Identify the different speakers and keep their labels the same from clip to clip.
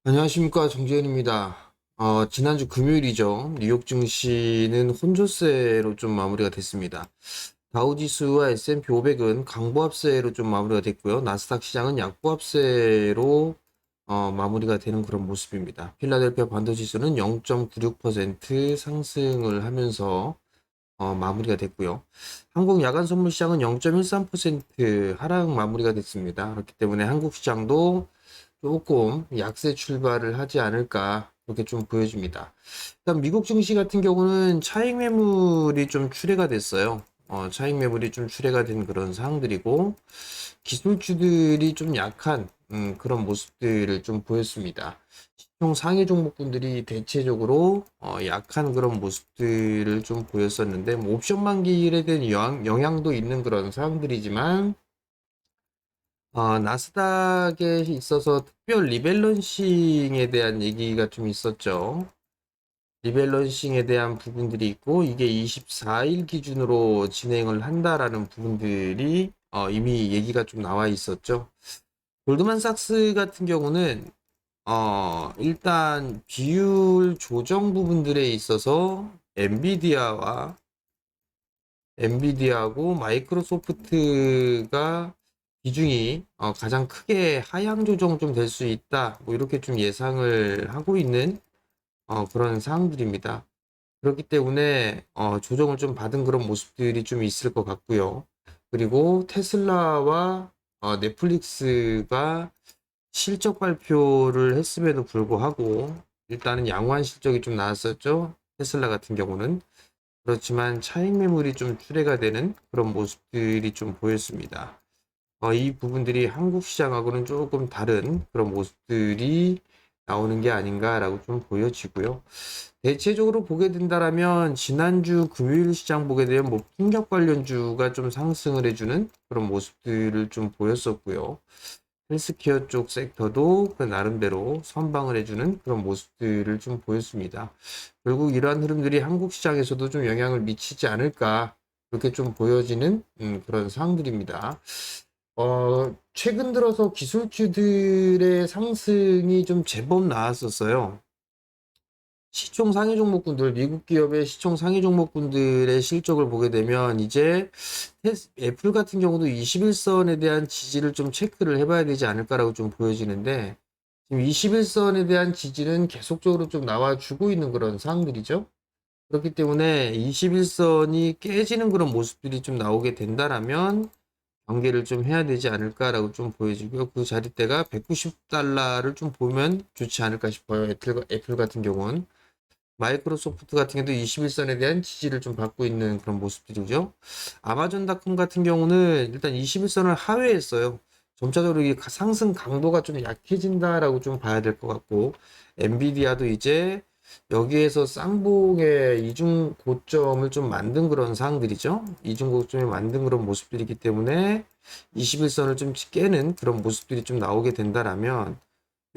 Speaker 1: 안녕하십니까, 정재현입니다. 지난주 금요일이죠. 뉴욕 증시는 혼조세로 좀 마무리가 됐습니다. 다우지수와 S&P 500은 강보합세로 좀 마무리가 됐고요. 나스닥 시장은 약보합세로 마무리가 되는 그런 모습입니다. 필라델피아 반도지수는 0.96% 상승을 하면서 마무리가 됐고요. 한국 야간 선물 시장은 0.13% 하락 마무리가 됐습니다. 그렇기 때문에 한국 시장도 조금 약세 출발을 하지 않을까 이렇게 좀 보여집니다. 일단 미국 증시 같은 경우는 차익 매물이 좀 출회가 됐어요. 차익 매물이 좀 출회가 된 그런 상황들이고 기술주들이 좀 약한 그런 모습들을 좀 보였습니다. 시총 상위 종목군들이 대체적으로 약한 그런 모습들을 좀 보였었는데 뭐 옵션 만기일에 대한 영향도 있는 그런 상황들이지만 나스닥에 있어서 특별 리밸런싱에 대한 얘기가 좀 있었죠. 리밸런싱에 대한 부분들이 있고, 이게 24일 기준으로 진행을 한다라는 부분들이 이미 얘기가 좀 나와 있었죠. 골드만삭스 같은 경우는 일단 비율 조정 부분들에 있어서 엔비디아하고 마이크로소프트가 비중이 가장 크게 하향 조정 좀 될 수 있다. 뭐 이렇게 좀 예상을 하고 있는 그런 사항들입니다. 그렇기 때문에 조정을 좀 받은 그런 모습들이 좀 있을 것 같고요. 그리고 테슬라와 넷플릭스가 실적 발표를 했음에도 불구하고 일단은 양호한 실적이 좀 나왔었죠. 테슬라 같은 경우는. 그렇지만 차익 매물이 좀 출회가 되는 그런 모습들이 좀 보였습니다. 이 부분들이 한국 시장하고는 조금 다른 그런 모습들이 나오는 게 아닌가라고 좀 보여지고요. 대체적으로 보게 된다라면 지난주 금요일 시장 보게 되면 뭐 풍력 관련주가 좀 상승을 해주는 그런 모습들을 좀 보였었고요. 헬스케어 쪽 섹터도 그 나름대로 선방을 해주는 그런 모습들을 좀 보였습니다. 결국 이러한 흐름들이 한국 시장에서도 좀 영향을 미치지 않을까 그렇게 좀 보여지는 그런 상황들입니다. 최근 들어서 기술주들의 상승이 좀 제법 나왔었어요. 시총 상위 종목군들, 미국 기업의 시총 상위 종목군들의 실적을 보게 되면 이제 애플 같은 경우도 21선에 대한 지지를 좀 체크를 해봐야 되지 않을까라고 좀 보여지는데 지금 21선에 대한 지지는 계속적으로 좀 나와주고 있는 그런 상황들이죠. 그렇기 때문에 21선이 깨지는 그런 모습들이 좀 나오게 된다라면 경계를 좀 해야 되지 않을까라고 좀 보여지고요. 그 자리대가 190달러를 좀 보면 좋지 않을까 싶어요. 애플 같은 경우는. 마이크로소프트 같은 경우도 21선에 대한 지지를 좀 받고 있는 그런 모습들이죠. 아마존닷컴 같은 경우는 일단 21선을 하회했어요. 점차적으로 이 상승 강도가 좀 약해진다라고 좀 봐야 될 것 같고, 엔비디아도 이제 여기에서 쌍봉의 이중 고점을 좀 만든 그런 상황들이죠. 이중 고점을 만든 그런 모습들이기 때문에 21선을 좀 깨는 그런 모습들이 좀 나오게 된다라면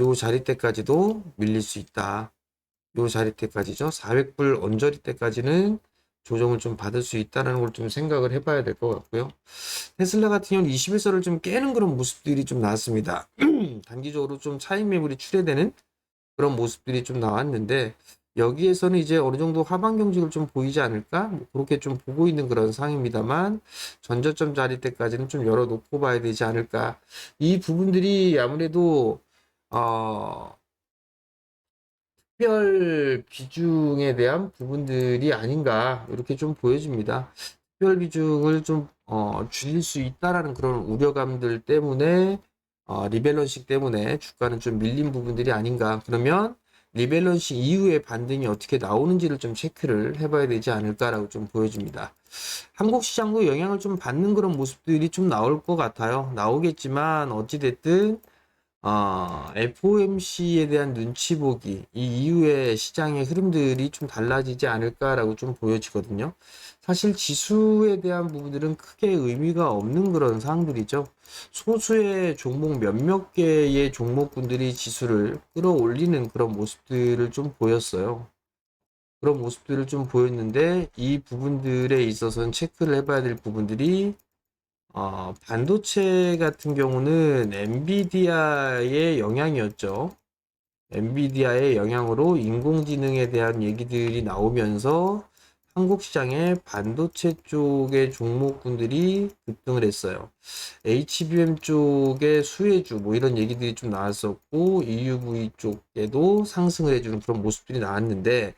Speaker 1: 요 자리대까지도 밀릴 수 있다. 요 자리대까지죠. 400불 언저리 때까지는 조정을 좀 받을 수 있다는 걸 좀 생각을 해봐야 될 것 같고요. 테슬라 같은 경우는 21선을 좀 깨는 그런 모습들이 좀 나왔습니다. 단기적으로 좀 차익 매물이 출회되는 그런 모습들이 좀 나왔는데 여기에서는 이제 어느 정도 하방 경직을 좀 보이지 않을까? 뭐 그렇게 좀 보고 있는 그런 상황입니다만 전저점 자리대까지는 좀 열어놓고 봐야 되지 않을까? 이 부분들이 아무래도 어, 특별 비중에 대한 부분들이 아닌가 이렇게 좀 보여집니다. 특별 비중을 좀 줄일 수 있다라는 그런 우려감들 때문에 리밸런싱 때문에 주가는 좀 밀린 부분들이 아닌가. 그러면 리밸런싱 이후에 반등이 어떻게 나오는지를 좀 체크를 해봐야 되지 않을까라고 좀 보여집니다. 한국 시장도 영향을 좀 받는 그런 모습들이 좀 나올 것 같아요. 나오겠지만 어찌됐든 FOMC에 대한 눈치 보기, 이 이후에 시장의 흐름들이 좀 달라지지 않을까라고 좀 보여지거든요. 사실 지수에 대한 부분들은 크게 의미가 없는 그런 사항들이죠. 소수의 종목 몇몇 개의 종목군들이 지수를 끌어올리는 그런 모습들을 좀 보였어요. 그런 모습들을 좀 보였는데 이 부분들에 있어서는 체크를 해봐야 될 부분들이 반도체 같은 경우는 엔비디아의 영향이었죠. 엔비디아의 영향으로 인공지능에 대한 얘기들이 나오면서 한국 시장의 반도체 쪽의 종목군들이 급등을 했어요. HBM 쪽의 수혜주 뭐 이런 얘기들이 좀 나왔었고 EUV 쪽에도 상승을 해주는 그런 모습들이 나왔는데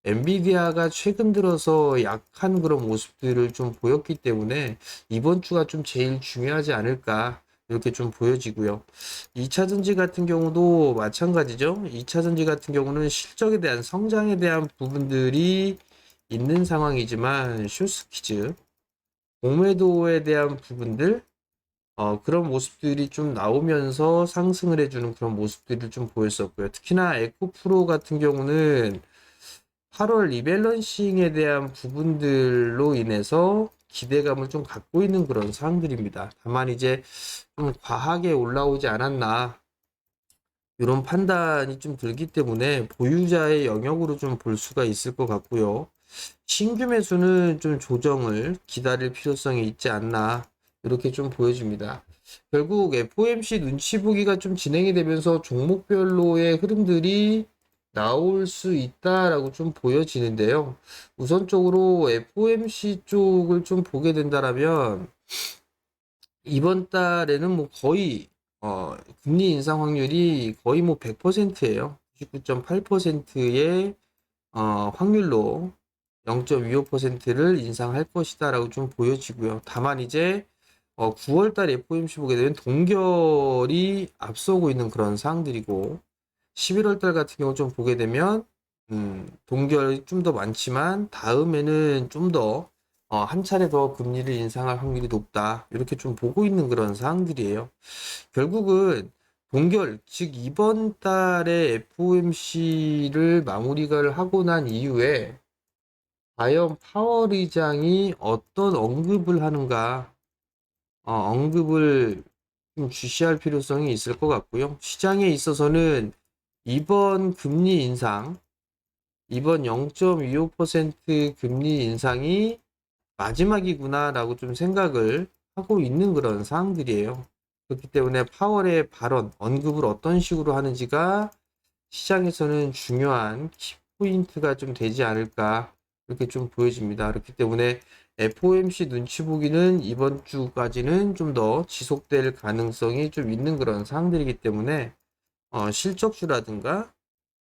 Speaker 1: 엔비디아가 최근 들어서 약한 그런 모습들을 좀 보였기 때문에 이번 주가 좀 제일 중요하지 않을까 이렇게 좀 보여지고요. 2차 전지 같은 경우도 마찬가지죠. 2차 전지 같은 경우는 실적에 대한 성장에 대한 부분들이 있는 상황이지만 쇼스키즈, 공매도에 대한 부분들 그런 모습들이 좀 나오면서 상승을 해주는 그런 모습들을 좀 보였었고요. 특히나 에코프로 같은 경우는 8월 리밸런싱에 대한 부분들로 인해서 기대감을 좀 갖고 있는 그런 사항들입니다. 다만 이제 좀 과하게 올라오지 않았나 이런 판단이 좀 들기 때문에 보유자의 영역으로 좀 볼 수가 있을 것 같고요. 신규 매수는 좀 조정을 기다릴 필요성이 있지 않나 이렇게 좀 보여집니다. 결국 FOMC 눈치 보기가 좀 진행이 되면서 종목별로의 흐름들이 나올 수 있다라고 좀 보여지는데요. 우선적으로 FOMC 쪽을 좀 보게 된다라면 이번 달에는 뭐 거의 금리 인상 확률이 거의 뭐 100%예요. 99.8%의 확률로 0.25%를 인상할 것이다라고 좀 보여지고요. 다만 이제 9월 달 FOMC 보게 되면 동결이 앞서고 있는 그런 사항들이고 11월 달 같은 경우 좀 보게 되면 동결이 좀 더 많지만 다음에는 좀 더 한 차례 더 금리를 인상할 확률이 높다. 이렇게 좀 보고 있는 그런 사항들이에요. 결국은 동결, 즉 이번 달에 FOMC를 마무리가 하고 난 이후에 과연 파월 의장이 어떤 언급을 하는가, 언급을 좀 주시할 필요성이 있을 것 같고요. 시장에 있어서는 이번 금리 인상, 이번 0.25% 금리 인상이 마지막이구나라고 좀 생각을 하고 있는 그런 사항들이에요. 그렇기 때문에 파월의 발언, 언급을 어떤 식으로 하는지가 시장에서는 중요한 키포인트가 좀 되지 않을까 이렇게 좀 보여집니다. 그렇기 때문에 FOMC 눈치 보기는 이번 주까지는 좀 더 지속될 가능성이 좀 있는 그런 사항들이기 때문에 실적주라든가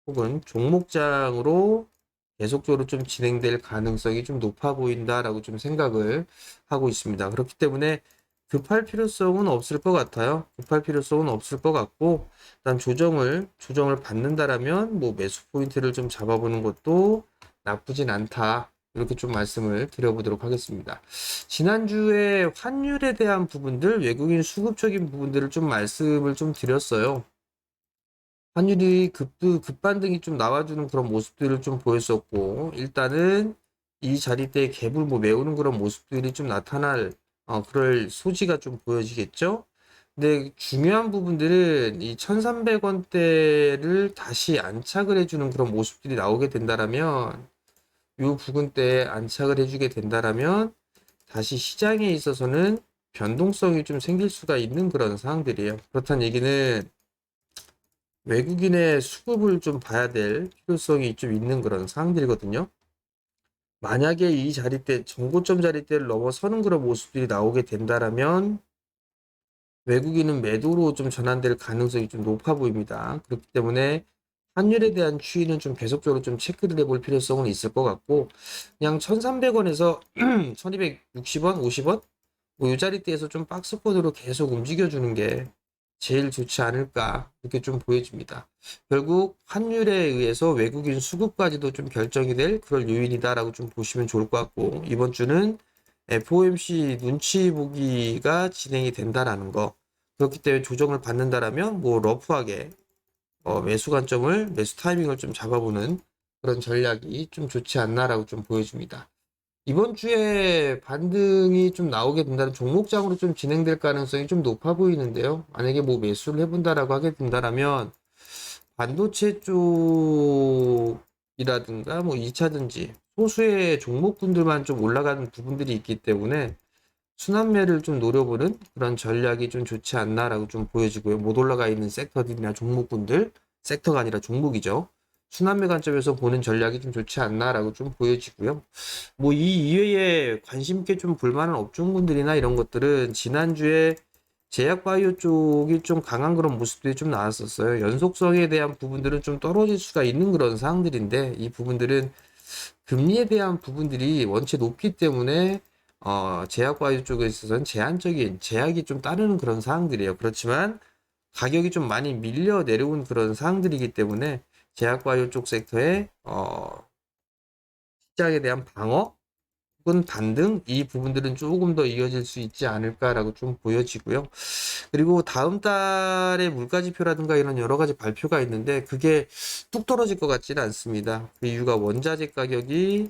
Speaker 1: 혹은 종목장으로 계속적으로 좀 진행될 가능성이 좀 높아 보인다라고 좀 생각을 하고 있습니다. 그렇기 때문에 급할 필요성은 없을 것 같아요. 급할 필요성은 없을 것 같고, 일단 조정을 받는다라면 뭐 매수 포인트를 좀 잡아보는 것도 나쁘진 않다. 이렇게 좀 말씀을 드려보도록 하겠습니다. 지난주에 환율에 대한 부분들, 외국인 수급적인 부분들을 좀 말씀을 좀 드렸어요. 환율이 급반등이 좀 나와주는 그런 모습들을 좀 보였었고, 일단은 이 자리대 갭을 뭐 메우는 그런 모습들이 좀 나타날, 그럴 소지가 좀 보여지겠죠? 근데 중요한 부분들은 이 1300원대를 다시 안착을 해주는 그런 모습들이 나오게 된다라면, 이 부근대에 안착을 해주게 된다라면, 다시 시장에 있어서는 변동성이 좀 생길 수가 있는 그런 상황들이에요. 그렇다는 얘기는 외국인의 수급을 좀 봐야 될 필요성이 좀 있는 그런 상황들이거든요. 만약에 이 자리대, 정고점 자리대를 넘어서는 그런 모습들이 나오게 된다라면 외국인은 매도로 좀 전환될 가능성이 좀 높아 보입니다. 그렇기 때문에 환율에 대한 추이는 좀 계속적으로 좀 체크를 해볼 필요성은 있을 것 같고, 그냥 1300원에서 1260원, 50원? 뭐 이 자리대에서 좀 박스권으로 계속 움직여주는 게 제일 좋지 않을까 이렇게 좀 보여집니다. 결국 환율에 의해서 외국인 수급까지도 좀 결정이 될 그런 요인이다라고 좀 보시면 좋을 것 같고, 이번 주는 FOMC 눈치 보기가 진행이 된다라는 거. 그렇기 때문에 조정을 받는다라면 뭐 러프하게 매수 관점을, 매수 타이밍을 좀 잡아보는 그런 전략이 좀 좋지 않나라고 좀 보여집니다. 이번 주에 반등이 좀 나오게 된다는 종목장으로 좀 진행될 가능성이 좀 높아 보이는데요. 만약에 뭐 매수를 해본다라고 하게 된다라면 반도체 쪽이라든가 뭐 2차전지 소수의 종목군들만 좀 올라가는 부분들이 있기 때문에 순환매를 좀 노려보는 그런 전략이 좀 좋지 않나라고 좀 보여지고요. 못 올라가 있는 섹터들이나 종목군들 섹터가 아니라 종목이죠. 순환매 관점에서 보는 전략이 좀 좋지 않나라고 좀 보여지고요. 뭐 이 이외에 관심 있게 좀 볼만한 업종군들이나 이런 것들은 지난주에 제약바이오 쪽이 좀 강한 그런 모습들이 좀 나왔었어요. 연속성에 대한 부분들은 좀 떨어질 수가 있는 그런 사항들인데 이 부분들은 금리에 대한 부분들이 원체 높기 때문에 제약바이오 쪽에 있어서는 제한적인 제약이 좀 따르는 그런 사항들이에요. 그렇지만 가격이 좀 많이 밀려 내려온 그런 사항들이기 때문에 제약바이오 쪽 섹터의 시장에 대한 방어 혹은 반등 이 부분들은 조금 더 이어질 수 있지 않을까라고 좀 보여지고요. 그리고 다음 달에 물가지표라든가 이런 여러 가지 발표가 있는데 그게 뚝 떨어질 것 같지는 않습니다. 그 이유가 원자재 가격이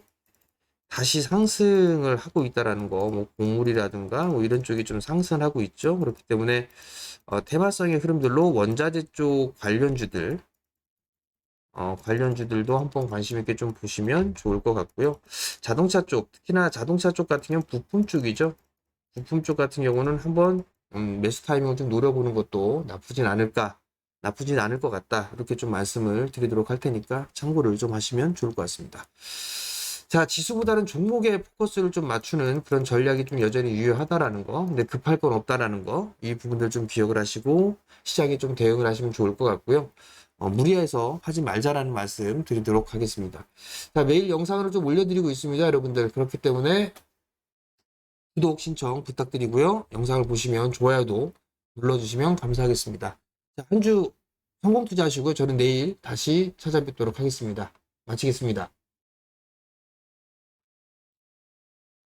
Speaker 1: 다시 상승을 하고 있다라는 거, 뭐 곡물이라든가 뭐 이런 쪽이 좀 상승하고 있죠. 그렇기 때문에 테마성의 흐름들로 원자재 쪽 관련주들도 한번 관심 있게 좀 보시면 좋을 것 같고요. 자동차 쪽, 특히나 자동차 쪽 같은 경우는 부품 쪽이죠. 부품 쪽 같은 경우는 한번 매수 타이밍을 좀 노려보는 것도 나쁘진 않을 것 같다. 이렇게 좀 말씀을 드리도록 할 테니까 참고를 좀 하시면 좋을 것 같습니다. 자, 지수보다는 종목에 포커스를 좀 맞추는 그런 전략이 좀 여전히 유효하다라는 거, 근데 급할 건 없다라는 거, 이 부분들 좀 기억을 하시고 시장에 좀 대응을 하시면 좋을 것 같고요. 무리해서 하지 말자라는 말씀 드리도록 하겠습니다. 자, 매일 영상으로 좀 올려드리고 있습니다, 여러분들. 그렇기 때문에 구독 신청 부탁드리고요. 영상을 보시면 좋아요도 눌러주시면 감사하겠습니다. 자, 한 주 성공 투자하시고요. 저는 내일 다시 찾아뵙도록 하겠습니다. 마치겠습니다.